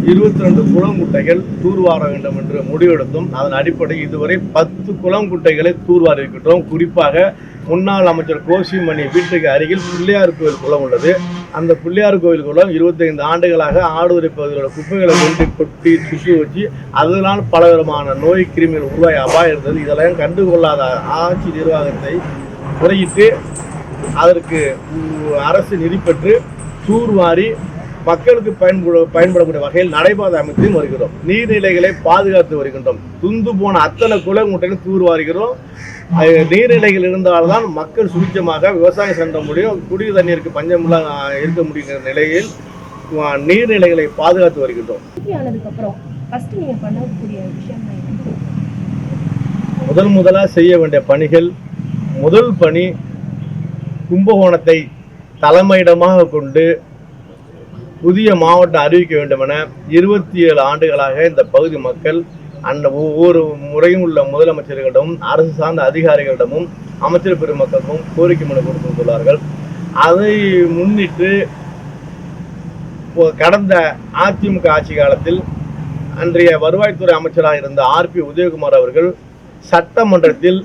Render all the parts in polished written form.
22 குளங்குட்டைகள் தூர்வார வேண்டும் என்று முடிவெடுத்தும் அதன் அடிப்படையில் இதுவரை 10 குளங்குட்டைகளை தூர்வாரி இருக்கின்றோம். குறிப்பாக முன்னாள் அமைச்சர் கோசிமணி வீட்டுக்கு அருகில் பிள்ளையார் கோவில் குளம் உள்ளது. அந்த பிள்ளையார் கோவில் குளம் 25 ஆண்டுகளாக ஆடுதுறை பகுதியில் குப்பைகளை கொட்டி சுற்றி வச்சு அதனால் பலவிதமான நோய் கிருமிகள் உருவாய் அபாயம் இருந்தது. இதெல்லாம் கண்டுகொள்ளாத ஆட்சி நிர்வாகத்தை முறையிட்டு அதற்கு அரசு நிதி பெற்று தூர்வாரி மக்களுக்கு பயன்படக்கூடிய வகையில் நடைபாதை அமைத்து வருகிறோம். நீர்நிலைகளை பாதுகாத்து வருகின்றோம். துந்து போன அத்தனை குளங்குட்டையும் தூர்வாருகிறோம். நீர்நிலைகள் இருந்தால்தான் மக்கள் சுபிட்சமாக விவசாயம் சென்ற முடியும், குடிநீர் தண்ணீருக்கு பஞ்சமில்லா இருக்க முடிகிற நிலையில் நீர்நிலைகளை பாதுகாத்து வருகின்றோம். முதலாக செய்ய வேண்டிய பணிகள், முதல் பணி கும்பகோணத்தை தலைமையிடமாக கொண்டு புதிய மாவட்டம் அறிவிக்க வேண்டும் என 27 ஆண்டுகளாக இந்த பகுதி மக்கள் அந்த ஒவ்வொரு முறையும் உள்ள முதலமைச்சர்களிடமும் அரசு சார்ந்த அதிகாரிகளிடமும் அமைச்சர் பெருமக்களும் கோரிக்கை மனு கொடுத்துள்ளார்கள். அதை முன்னிட்டு கடந்த அதிமுக ஆட்சி காலத்தில் அன்றைய வருவாய்த்துறை அமைச்சராக இருந்த ஆர்பி உதயகுமார் அவர்கள் சட்டமன்றத்தில்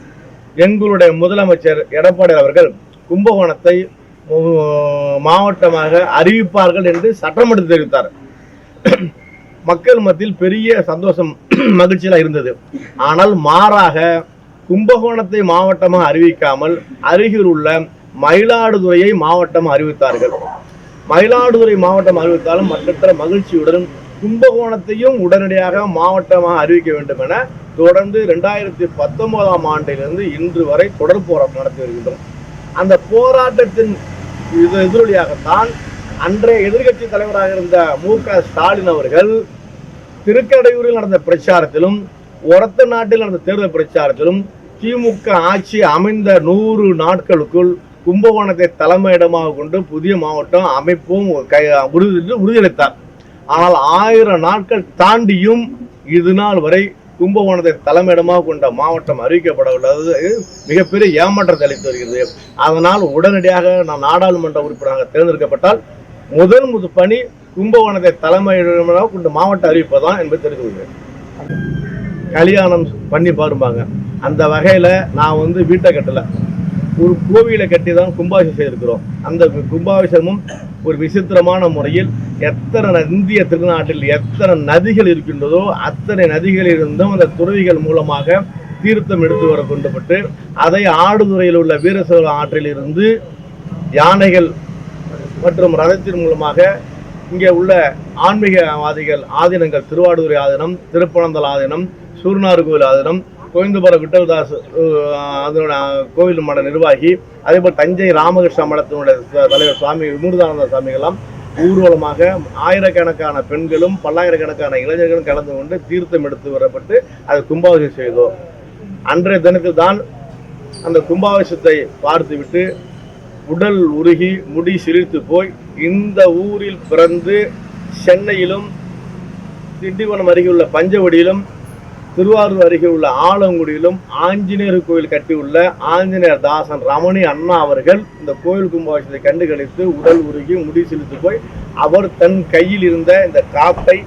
எங்களுடைய முதலமைச்சர் எடப்பாடி அவர்கள் கும்பகோணத்தை மாவட்டமாக அறிவிப்பார்கள் என்று சட்டமன்றத்தில் தெரிவித்தார். மக்கள் மத்தியில் பெரிய சந்தோஷம் மகிழ்ச்சியாக இருந்தது. ஆனால் மாறாக கும்பகோணத்தை மாவட்டமாக அறிவிக்காமல் அருகில் உள்ள மயிலாடுதுறையை மாவட்டம் அறிவித்தார்கள். மயிலாடுதுறை மாவட்டம் அறிவித்தாலும் மற்ற மகிழ்ச்சியுடன் கும்பகோணத்தையும் உடனடியாக மாவட்டமாக அறிவிக்க வேண்டும் என தொடர்ந்து 2019ஆம் ஆண்டிலிருந்து இன்று வரை தொடர் போராட்டம் நடத்தி வருகின்றோம். அந்த போராட்டத்தின் எதிரொலியாகத்தான் அன்றைய எதிர்கட்சி தலைவராக இருந்த மு.க. ஸ்டாலின் அவர்கள் திருக்கடையூரில் நடந்த பிரச்சாரத்திலும் ஒரத்த நாட்டில் நடந்த தேர்தல் பிரச்சாரத்திலும் திமுக ஆட்சி அமைந்த 100 நாட்களுக்குள் கும்பகோணத்தை தலைமையிடமாக கொண்டு புதிய மாவட்டம் அமைப்பும் உறுதியளித்தார். ஆனால் 1000 நாட்கள் தாண்டியும் இது நாள் வரை கும்பகோணத்தை தலைமையிடமாக கொண்ட மாவட்டம் அறிவிக்கப்படவில்லை. மிகப்பெரிய ஏமாற்றத்தை அளித்து வருகிறது. அதனால் உடனடியாக நான் நாடாளுமன்ற உறுப்பினராக தேர்ந்தெடுக்கப்பட்டால் முதல் பணி கும்பகோணத்தை தலைமையிடமாக கொண்ட மாவட்டம் அறிவிப்பதான் என்பதை தெரிந்து கொள்கிறேன். கல்யாணம் பண்ணி பாருப்பாங்க. அந்த வகையில் நான் வீட்டை கட்டலை, ஒரு கோவிலை கட்டி தான் கும்பாபிஷேகம் செய்திருக்கிறோம். அந்த கும்பாபிஷேகமும் ஒரு விசித்திரமான முறையில் இந்திய திருநாட்டில் எத்தனை நதிகள் இருக்கின்றதோ அத்தனை நதிகளில் இருந்தும் அந்த துறவிகள் மூலமாக தீர்த்தம் எடுத்து வர கொண்டுபட்டு அதை ஆடுதுறையில் உள்ள வீரசோழ ஆற்றில் இருந்து யானைகள் மற்றும் ரதத்தின் மூலமாக இங்கே உள்ள ஆன்மீகவாதிகள் ஆதீனங்கள், திருவாடுதுறை ஆதீனம், திருப்பனந்தல் ஆதீனம், சூர்நாறு கோவில் ஆதீனம், கோவிந்தபுர விட்டல்தாஸ் அதனோட கோவில் மட நிர்வாகி, அதேபோல் தஞ்சை ராமகிருஷ்ண மடத்தினுடைய தலைவர் சுவாமி விமுருதானந்த சுவாமிகளாம் ஊர்வலமாக ஆயிரக்கணக்கான பெண்களும் பல்லாயிரக்கணக்கான இளைஞர்களும் கலந்து கொண்டு தீர்த்தம் எடுத்து வரப்பட்டு அதை கும்பாபிஷேகம் செய்தோம். அன்றைய தினத்தில் தான் அந்த கும்பாபிஷேகத்தை பார்த்துவிட்டு உடல் உருகி முடி சிரித்து போய் இந்த ஊரில் பிறந்து சென்னையிலும் திண்டிவனம் அருகே உள்ள பஞ்சவடியிலும் திருவாரூர் அருகே உள்ள ஆலங்குடியிலும் ஆஞ்சநேயர் கோயில் கட்டியுள்ள ஆஞ்சநேயர் தாசன் ரமணி அண்ணா அவர்கள் இந்த கோயில் கும்பாபிஷேகத்தை கண்டுகளித்து உடல் உருகி முடி செலுத்து போய் அவர் தன் கையில் இருந்த இந்த காப்பை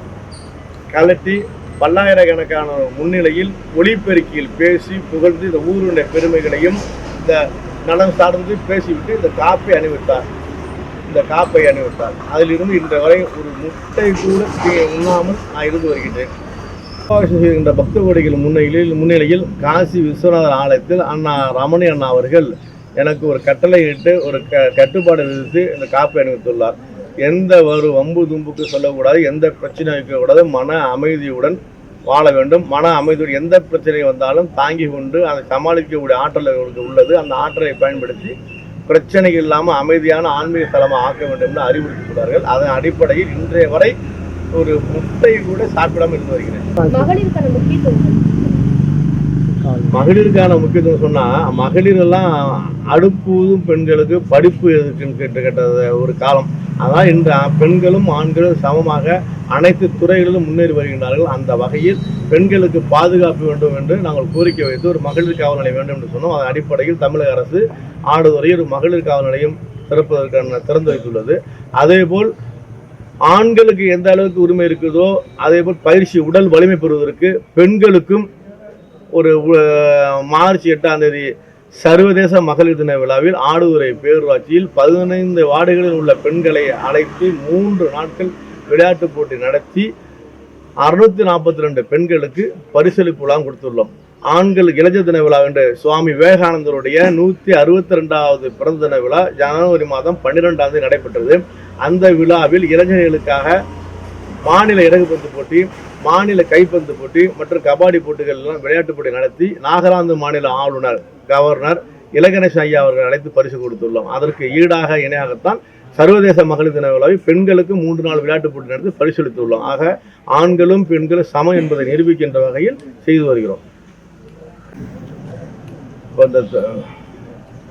கலட்டி பல்லாயிரக்கணக்கான முன்னிலையில் ஒளிப்பெருக்கியில் பேசி புகழ்ந்து இந்த ஊருடைய பெருமைகளையும் இந்த நலம் சார்ந்து பேசிவிட்டு இந்த காப்பை அணிவித்தார். அதிலிருந்து இன்று வரை ஒரு முட்டை கூட உண்ணாமல் நான் இருந்து வருகின்றேன். செய்கின்ற பக்த கோடிகள் முன்னிலையில் காசி விஸ்வநாதர் ஆலயத்தில் அண்ணா ரமணி அண்ணா அவர்கள் எனக்கு ஒரு கட்டளை இட்டு ஒரு கட்டுப்பாடு விதித்து இந்த காப்பை அணிவித்துள்ளார். எந்த ஒரு வம்பு தும்புக்கு சொல்லக்கூடாது, எந்த பிரச்சனை வைக்கக்கூடாது, மன அமைதியுடன் வாழ வேண்டும். மன அமைதியுடன் எந்த பிரச்சனை வந்தாலும் தாங்கி கொண்டு அதை சமாளிக்கக்கூடிய ஆற்றல் உள்ளது. அந்த ஆற்றலை பயன்படுத்தி பிரச்சனைகள் இல்லாமல் அமைதியான ஆன்மீக தலமாக ஆக்க வேண்டும் என்று அறிவுறுத்தியுள்ளார்கள். அதன் அடிப்படையில் இன்றைய வரை ஒரு முட்டை கூட சாப்பிடாமல் இருந்து வருகிறேன். மகளிருக்கான முக்கியத்துவம் சொன்னா, மகளிர் எல்லாம் அடுப்பூதும் பெண்களுக்கு படிப்பு எதுக்குன்னு கேட்ட ஒரு காலம். அதான் இன்று பெண்களும் ஆண்களும் சமமாக அனைத்து துறைகளிலும் முன்னேறி வருகின்றார்கள். அந்த வகையில் பெண்களுக்கு பாதுகாப்பு வேண்டும் என்று நாங்கள் கோரிக்கை வைத்து ஒரு மகளிர் காவல் நிலையம் வேண்டும் என்று சொன்னோம். அதன் அடிப்படையில் தமிழக அரசு ஆடுதுறையில் ஒரு மகளிர் காவல் நிலையம் திறந்து வைத்துள்ளது. அதேபோல் ஆண்களுக்கு எந்த அளவுக்கு உரிமை இருக்குதோ அதே போல் பயிற்சி உடல் வலிமை பெறுவதற்கு பெண்களுக்கும் ஒரு மார்ச் 8ஆம் தேதி சர்வதேச மகளிர் தின விழாவில் ஆடுதுறை பேரூராட்சியில் 15 வார்டுகளில் உள்ள பெண்களை அழைத்து 3 நாட்கள் விளையாட்டு போட்டி நடத்தி 642 பெண்களுக்கு பரிசளிப்பு விழா கொடுத்துள்ளோம். ஆண்கள் இளைஞர் தின விழா என்று சுவாமி விவேகானந்தருடைய 162வது பிறந்த தின விழா ஜனவரி மாதம் 12ஆம் தேதி நடைபெற்றது. அந்த விழாவில் இளைஞர்களுக்காக மாநில இறகுப்பந்து போட்டி, மாநில கைப்பந்து போட்டி மற்றும் கபாடி போட்டிகள் எல்லாம் விளையாட்டு போட்டி நடத்தி நாகாலாந்து மாநில ஆளுநர் கவர்னர் இலகணேஷ் ஐயா அவர்கள் அழைத்து பரிசு கொடுத்துள்ளோம். அதற்கு ஈடாக இணையாகத்தான் சர்வதேச மகளிர் தின விழாவில் பெண்களுக்கு 3 நாள் விளையாட்டு போட்டி நடத்தி பரிசளித்துள்ளோம். ஆக ஆண்களும் பெண்களும் சமம் என்பதை நிரூபிக்கின்ற வகையில் செய்து வருகிறோம்.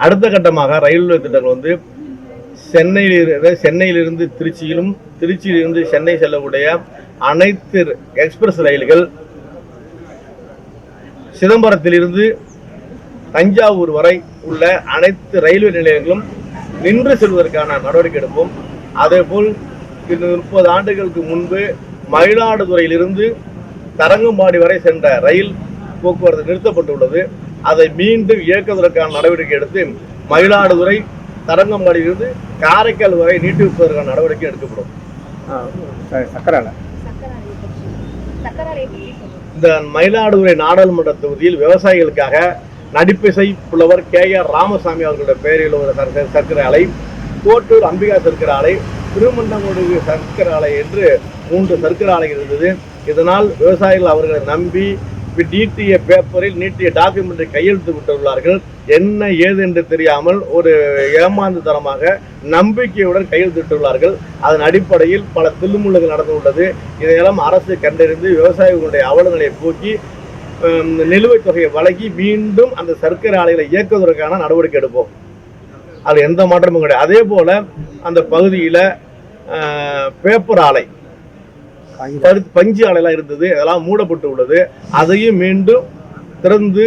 அடுத்த கட்டமாக ரயில்வே திட்டங்கள் சென்னையிலிருந்து திருச்சியிலும் திருச்சியிலிருந்து சென்னை செல்லக்கூடிய அனைத்து எக்ஸ்பிரஸ் ரயில்கள் சிதம்பரத்திலிருந்து தஞ்சாவூர் வரை உள்ள அனைத்து ரயில்வே நிலையங்களும் நின்று செல்வதற்கான நடவடிக்கை எடுப்போம். அதேபோல் 30 ஆண்டுகளுக்கு முன்பு மயிலாடுதுறையிலிருந்து தரங்கம்பாடி வரை சென்ற ரயில் போக்குவரத்து நிறுத்தப்பட்டுள்ளது. அதை மீண்டும் இயக்குவதற்கான நடவடிக்கை எடுத்து மயிலாடுதுறை தரங்கம்பாடியிலிருந்து காரைக்கால் வரை நீட்டிப்பதற்கான நடவடிக்கை எடுக்கப்படும். இந்த மயிலாடுதுறை நாடாளுமன்ற தொகுதியில் விவசாயிகளுக்காக நடிப்பிசை புலவர் KR ராமசாமி அவர்களுடைய பெயரில் ஒரு சர்க்கரை ஆலை, கோட்டூர் அம்பிகா சர்க்கரை ஆலை, திருமண்டமோடு சர்க்கரை ஆலை என்று 3 சர்க்கரை ஆலைகள் இருந்தது. இதனால் விவசாயிகள் அவர்களை நம்பி நீட்டிய பேப்பரில் நீட்டிய டாக்குமெண்ட்டை கையெழுத்து விட்டுள்ளார்கள். என்ன ஏது என்று தெரியாமல் ஒரு ஏமாந்து தரமாக நம்பிக்கையுடன் கையெழுத்திட்டுள்ளார்கள். அதன் அடிப்படையில் பல தில்லுமுள்ளுகள் நடந்துள்ளது. இதையெல்லாம் அரசு கண்டறிந்து விவசாயிகளுடைய அவலநிலையை போக்கி நிலுவைத் தொகையை வழங்கி மீண்டும் அந்த சர்க்கரை ஆலைகளை இயக்குவதற்கான நடவடிக்கை எடுப்போம். அது எந்த மாற்றமும் கிடையாது. அதே போல அந்த பகுதியில் பேப்பர் ஆலை, பஞ்சு ஆலைலாம் இருந்தது, அதெல்லாம் மூடப்பட்டு உள்ளது. அதையும் மீண்டும் திறந்து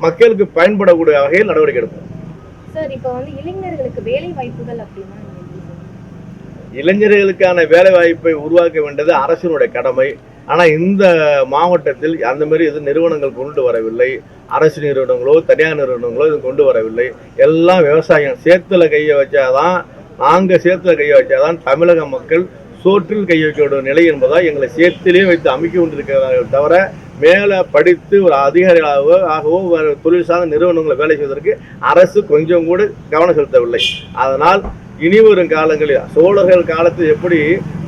மக்களுக்கு பயன்படக்கூடிய வகையில் நடவடிக்கை எடுப்போம். சார், இப்போ இளைஞர்களுக்கு வேலை வாய்ப்புகள் அப்படின்னா இளைஞர்களுக்கான வேலை வாய்ப்பை உருவாக்க வேண்டியது அரசினுடைய கடமை. ஆனால் இந்த மாவட்டத்தில் அந்த மாதிரி எதுவும் நிறுவனங்கள் கொண்டு வரவில்லை. அரசு நிறுவனங்களோ தனியார் நிறுவனங்களோ இது கொண்டு வரவில்லை. எல்லாம் விவசாயம். சேத்துல கையை வச்சாதான், நாங்கள் சேத்துல கையை வச்சாதான் தமிழக மக்கள் சோற்றில் கை வைக்க வேண்டிய நிலை என்பதால் எங்களை சேத்திலே வைத்து அமைக்க கொண்டிருக்கிறார்கள் தவிர மேலே படித்து ஒரு அதிகாரியாகவோ தொழில் சார்ந்த நிறுவனங்களை வேலை செய்வதற்கு அரசு கொஞ்சம் கூட கவனம் செலுத்தவில்லை. அதனால் இனி வரும் காலங்களில் சோழர்கள் காலத்தில் எப்படி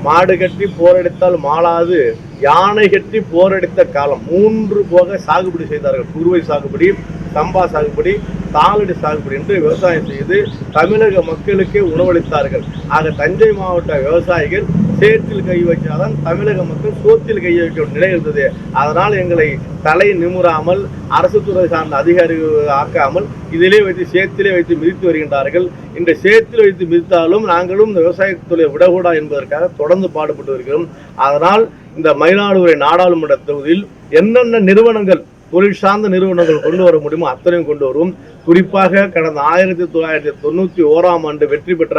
மாடு கட்டி போரடித்தால் மாளாது, யானை கட்டி போரடித்த காலம் 3 போக சாகுபடி செய்தார்கள். குறுவை சாகுபடி, சம்பா சாகுபடி, தாளடி சாகுபடி என்று விவசாயம் செய்து தமிழக மக்களுக்கே உணவளித்தார்கள். ஆக தஞ்சை மாவட்ட விவசாயிகள் சேற்றில் கை வைச்சாதான் தமிழக மக்கள் சோத்தில் கை வைக்க நிலை இருந்தது. அதனால் எங்களை தலை நிமிராமல் அரசு துறை சார்ந்த அதிகாரிகள் ஆக்காமல் இதிலே வைத்து சேத்திலே வைத்து மிதித்து வருகின்றார்கள். இந்த சேத்தில் வைத்து மிதித்தாலும் நாங்களும் இந்த விவசாய தொழிலை விடக்கூடா என்பதற்காக தொடர்ந்து பாடுபட்டு வருகிறோம். அதனால் இந்த மயிலாடுதுறை நாடாளுமன்ற தொகுதியில் என்னென்ன நிறுவனங்கள், தொழில் சார்ந்த நிறுவனங்கள் கொண்டு வர முடியுமோ அத்தனையும் கொண்டு வருவோம். குறிப்பாக கடந்த 1991ஆம் ஆண்டு வெற்றி பெற்ற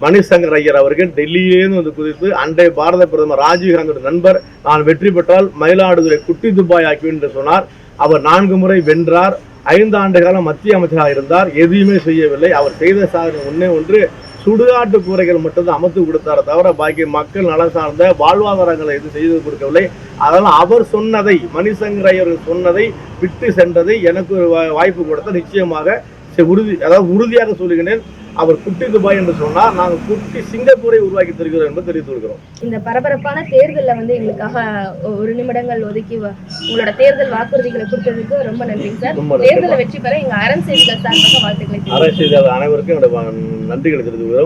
மணிசங்கர் ஐயர் அவர்கள் டெல்லியிலேருந்து குதித்து அன்றைய பாரத பிரதமர் ராஜீவ்காந்தியோட நண்பர், நான் வெற்றி பெற்றால் மயிலாடுதுறை குட்டி துபாய் ஆக்குவேன் என்று சொன்னார். அவர் 4 முறை வென்றார். 5 ஆண்டு காலம் மத்திய அமைச்சராக இருந்தார். எதையுமே செய்யவில்லை. அவர் செய்த சாதனை ஒன்று சுடுகாட்டு கூரைகள் மட்டும்தான் அமைத்து கொடுத்தார தவிர பாக்கி மக்கள் நலம் சார்ந்த வாழ்வாதாரங்களை எதுவும் செய்து கொடுக்கவில்லை. அதனால் அவர் சொன்னதை, மணிசங்கர் ஐயர் சொன்னதை விட்டு சென்றதை எனக்கு வாய்ப்பு கொடுத்த நிச்சயமாக உறுதியாக சொல்லுகிறேன். அவர் குட்டி துபாய் என்று சொன்னார், நாங்கள் குட்டி சிங்கப்பூரை உருவாக்கி தருகிறோம் என்று தெரிவித்து வருகிறோம். இந்த பரபரப்பான தேர்தலில் எங்களுக்காக 1 நிமிடங்கள் ஒதுக்கி உங்களோட தேர்தல் வாக்குறுதிகளை கொடுத்ததுக்கு ரொம்ப நன்றிங்க சார். தேர்தலை வெற்றி பெற எங்க அரசு செய்திகள் சார்பாக வாழ்த்துக்களை. அரசு செய்திகள் அனைவருக்கும் என்னோட நன்றிகளை தெரிவித்து வருகிறோம்.